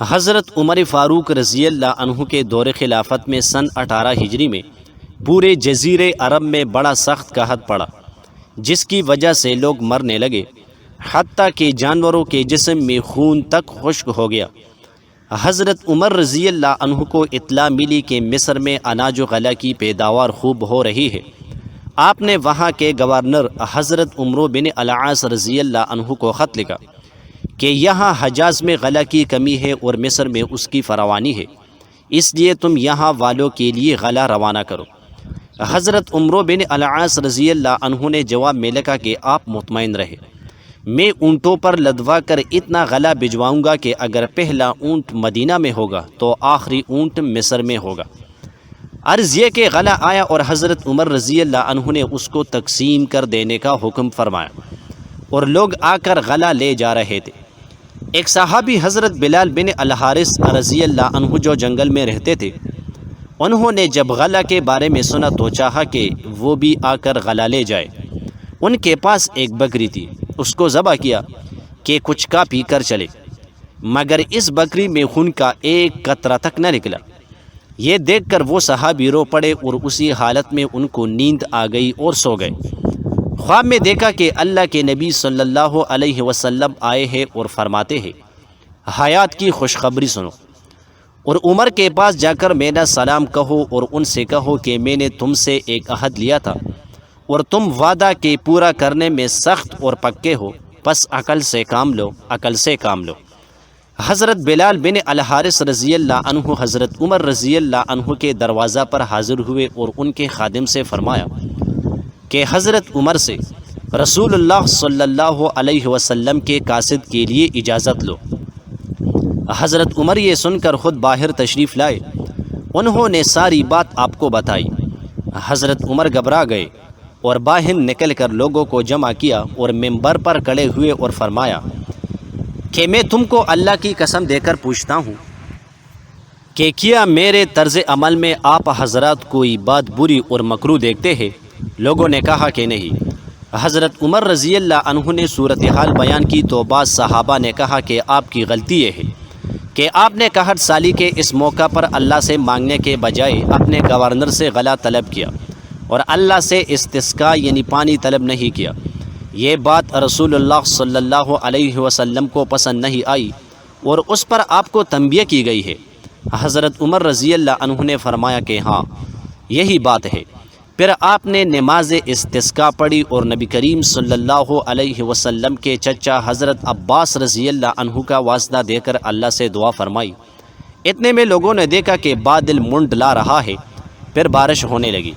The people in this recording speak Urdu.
حضرت عمر فاروق رضی اللہ عنہ کے دور خلافت میں سن 18 ہجری میں پورے جزیرے عرب میں بڑا سخت قحط پڑا، جس کی وجہ سے لوگ مرنے لگے، حتیٰ کہ جانوروں کے جسم میں خون تک خشک ہو گیا۔ حضرت عمر رضی اللہ عنہ کو اطلاع ملی کہ مصر میں اناج و غلہ کی پیداوار خوب ہو رہی ہے۔ آپ نے وہاں کے گورنر حضرت عمرو بن العاص رضی اللہ عنہ کو خط لکھا کہ یہاں حجاز میں غلہ کی کمی ہے اور مصر میں اس کی فراوانی ہے، اس لیے تم یہاں والوں کے لیے غلہ روانہ کرو۔ حضرت عمرو بن العاص رضی اللہ عنہ نے جواب میں لکھا کہ آپ مطمئن رہے، میں اونٹوں پر لدوا کر اتنا غلہ بھجواؤں گا کہ اگر پہلا اونٹ مدینہ میں ہوگا تو آخری اونٹ مصر میں ہوگا۔ عرض یہ کہ غلہ آیا اور حضرت عمر رضی اللہ عنہ نے اس کو تقسیم کر دینے کا حکم فرمایا، اور لوگ آ کر غلہ لے جا رہے تھے۔ ایک صحابی حضرت بلال بن الحارث رضی اللہ عنہ جو جنگل میں رہتے تھے، انہوں نے جب غلہ کے بارے میں سنا تو چاہا کہ وہ بھی آ کر غلہ لے جائے۔ ان کے پاس ایک بکری تھی، اس کو ذبح کیا کہ کچھ کا پی کر چلے، مگر اس بکری میں خون کا ایک قطرہ تک نہ نکلا۔ یہ دیکھ کر وہ صحابی رو پڑے اور اسی حالت میں ان کو نیند آ گئی اور سو گئے۔ خواب میں دیکھا کہ اللہ کے نبی صلی اللہ علیہ وسلم آئے ہیں اور فرماتے ہیں، حیات کی خوشخبری سنو، اور عمر کے پاس جا کر میرا سلام کہو اور ان سے کہو کہ میں نے تم سے ایک عہد لیا تھا اور تم وعدہ کے پورا کرنے میں سخت اور پکے ہو، پس عقل سے کام لو، عقل سے کام لو۔ حضرت بلال بن الحارث رضی اللہ عنہ حضرت عمر رضی اللہ عنہ کے دروازہ پر حاضر ہوئے اور ان کے خادم سے فرمایا کہ حضرت عمر سے رسول اللہ صلی اللہ علیہ وسلم کے قاصد کے لیے اجازت لو۔ حضرت عمر یہ سن کر خود باہر تشریف لائے، انہوں نے ساری بات آپ کو بتائی۔ حضرت عمر گھبرا گئے اور باہر نکل کر لوگوں کو جمع کیا اور منبر پر کھڑے ہوئے اور فرمایا کہ میں تم کو اللہ کی قسم دے کر پوچھتا ہوں کہ کیا میرے طرز عمل میں آپ حضرات کوئی بات بری اور مکروہ دیکھتے ہیں؟ لوگوں نے کہا کہ نہیں۔ حضرت عمر رضی اللہ عنہ نے صورتحال بیان کی تو بعض صحابہ نے کہا کہ آپ کی غلطی یہ ہے کہ آپ نے 61 سالی کے اس موقع پر اللہ سے مانگنے کے بجائے اپنے گورنر سے غلہ طلب کیا اور اللہ سے استسقاء یعنی پانی طلب نہیں کیا۔ یہ بات رسول اللہ صلی اللہ علیہ وسلم کو پسند نہیں آئی اور اس پر آپ کو تنبیہ کی گئی ہے۔ حضرت عمر رضی اللہ عنہ نے فرمایا کہ ہاں یہی بات ہے۔ پھر آپ نے نماز استسقاء پڑھی اور نبی کریم صلی اللہ علیہ وسلم کے چچا حضرت عباس رضی اللہ عنہ کا واسطہ دے کر اللہ سے دعا فرمائی۔ اتنے میں لوگوں نے دیکھا کہ بادل منڈ لا رہا ہے، پھر بارش ہونے لگی۔